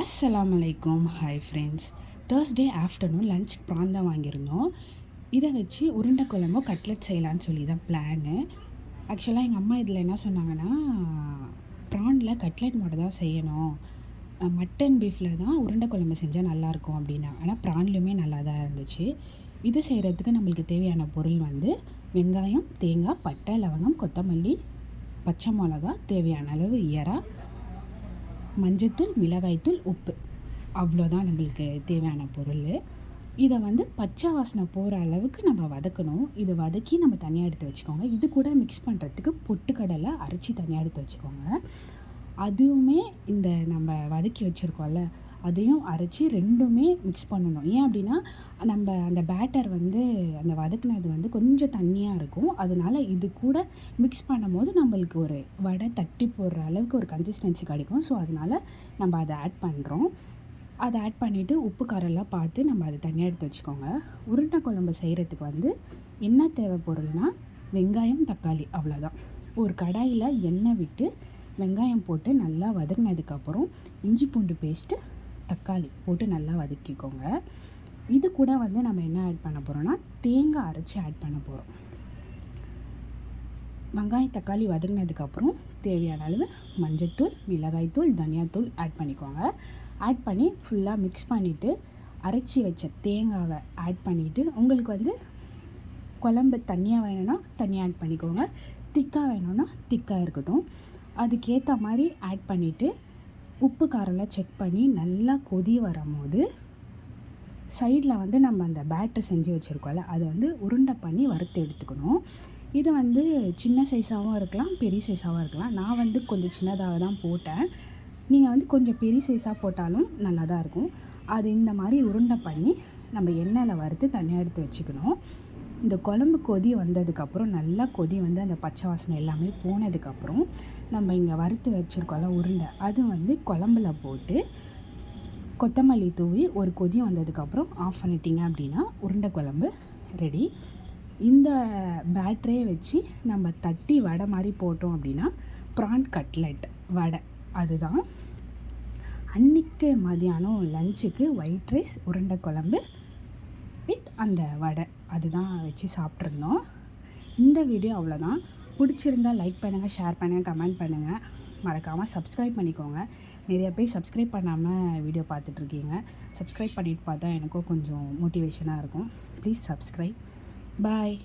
அஸ்ஸலாமு அலைக்கும். Hi friends. Thursday afternoon lunch prawn தான் வாங்கியிருந்தோம். இதை வச்சு உருண்டை குழம்போ கட்லெட் செய்யலான்னு சொல்லி தான் பிளானு. ஆக்சுவலாக எங்கள் அம்மா இதில் என்ன சொன்னாங்கன்னா, ப்ரானில் கட்லெட் மட்டும் தான் செய்யணும், மட்டன் பீஃபில் தான் உருண்டை குழம்பு செஞ்சால் நல்லாயிருக்கும் அப்படின்னாங்க. ஆனால் ப்ரான்லையுமே நல்லா தான் இருந்துச்சு. இது செய்கிறதுக்கு நம்மளுக்கு தேவையான பொருள் வந்து வெங்காயம், தேங்காய், பட்டை, லவங்கம், கொத்தமல்லி, பச்சை மிளகா, தேவையான அளவு எறா, மஞ்சத்தூள், மிளகாய்த்தூள், உப்பு. அவ்வளோதான் நம்மளுக்கு தேவையான பொருள். இதை வந்து பச்சை வாசனை போகிற அளவுக்கு நம்ம வதக்கணும். இதை வதக்கி நம்ம தனியாக எடுத்து வச்சுக்கோங்க. இது கூட மிக்ஸ் பண்ணுறதுக்கு பொட்டுக்கடலை அரைச்சி தனியாக எடுத்து வச்சுக்கோங்க. அதுவுமே இந்த நம்ம வதக்கி வச்சுருக்கோம்ல, அதையும் அரைச்சி ரெண்டுமே மிக்ஸ் பண்ணணும். ஏன் அப்படின்னா, நம்ம அந்த பேட்டர் வந்து அந்த வதக்குனது வந்து கொஞ்சம் தண்ணியாக இருக்கும். அதனால் இது கூட மிக்ஸ் பண்ணும்போது நம்மளுக்கு ஒரு வடை தட்டி போடுற அளவுக்கு ஒரு கன்சிஸ்டன்சி கிடைக்கும். ஸோ அதனால் நம்ம அதை ஆட் பண்ணுறோம். அதை ஆட் பண்ணிவிட்டு உப்பு காரெல்லாம் பார்த்து நம்ம அதை தனியாக எடுத்து வச்சுக்கோங்க. உருண்டை குழம்பு செய்கிறதுக்கு வந்து என்ன தேவை பொருள்னால் வெங்காயம், தக்காளி, அவ்வளோதான். ஒரு கடாயில் எண்ணெய் விட்டு வெங்காயம் போட்டு நல்லா வதங்கினதுக்கப்புறம் இஞ்சி பூண்டு பேஸ்ட்டு, தக்காளி போட்டு நல்லா வதக்கிக்கோங்க. இது கூட வந்து நம்ம என்ன ஆட் பண்ண போகிறோம்னா தேங்காய் அரைச்சி ஆட் பண்ண போகிறோம். வெங்காயம் தக்காளி வதங்கினதுக்கப்புறம் தேவையான அளவு மஞ்சத்தூள், மிளகாய்த்தூள், தனியாத்தூள் ஆட் பண்ணிக்கோங்க. ஆட் பண்ணி ஃபுல்லாக மிக்ஸ் பண்ணிவிட்டு அரைச்சி வச்ச தேங்காவை ஆட் பண்ணிவிட்டு, உங்களுக்கு வந்து குழம்பு தண்ணியாக வேணும்னா தண்ணியாக ஆட் பண்ணிக்கோங்க, திக்காக வேணும்னா திக்காக இருக்கட்டும். அதுக்கேற்ற மாதிரி ஆட் பண்ணிவிட்டு உப்பு காரெல்லாம் செக் பண்ணி நல்லா கொதி வரும்போது சைடில் வந்து நம்ம அந்த பேட்டர் செஞ்சு வச்சுருக்கோம்ல, அதை வந்து உருண்டை பண்ணி வறுத்து எடுத்துக்கணும். இது வந்து சின்ன சைஸாகவும் இருக்கலாம், பெரிய சைஸாகவும் இருக்கலாம். நான் வந்து கொஞ்சம் சின்னதாக தான் போட்டேன். நீங்கள் வந்து கொஞ்சம் பெரிய சைஸாக போட்டாலும் நல்லா தான் இருக்கும். அது இந்த மாதிரி உருண்டை பண்ணி நம்ம எண்ணெயில் வறுத்து தனியாக எடுத்து வச்சுக்கணும். இந்த குழம்பு கொதி வந்ததுக்கப்புறம் நல்லா கொதி வந்து அந்த பச்சை வாசனை எல்லாமே போனதுக்கப்புறம் நம்ம இங்கே வறுத்து வச்சுருக்கோம்ல உருண்டை, அது வந்து குழம்புல போட்டு கொத்தமல்லி தூவி ஒரு கொதி வந்ததுக்கப்புறம் ஆஃப் பண்ணிட்டீங்க அப்படின்னா உருண்டை குழம்பு ரெடி. இந்த பேட்டரே வச்சு நம்ம தட்டி வடை மாதிரி போட்டோம் அப்படின்னா ப்ரான் கட்லெட் வடை. அதுதான் அன்றைக்கு மதியானம் லஞ்சுக்கு ஒயிட் ரைஸ், உருண்டை குழம்பு வித் அந்த வடை, அதுதான் வச்சு சாப்பிட்ருந்தோம். இந்த வீடியோ அவ்வளோதான். பிடிச்சிருந்தால் லைக் பண்ணுங்கள், ஷேர் பண்ணுங்கள், கமெண்ட் பண்ணுங்கள். மறக்காமல் சப்ஸ்கிரைப் பண்ணிக்கோங்க. நிறைய பேர் சப்ஸ்கிரைப் பண்ணாமல் வீடியோ பார்த்துட்ருக்கீங்க. சப்ஸ்கிரைப் பண்ணிவிட்டு பார்த்தா எனக்கும் கொஞ்சம் மோட்டிவேஷனாக இருக்கும். Please subscribe. பாய்.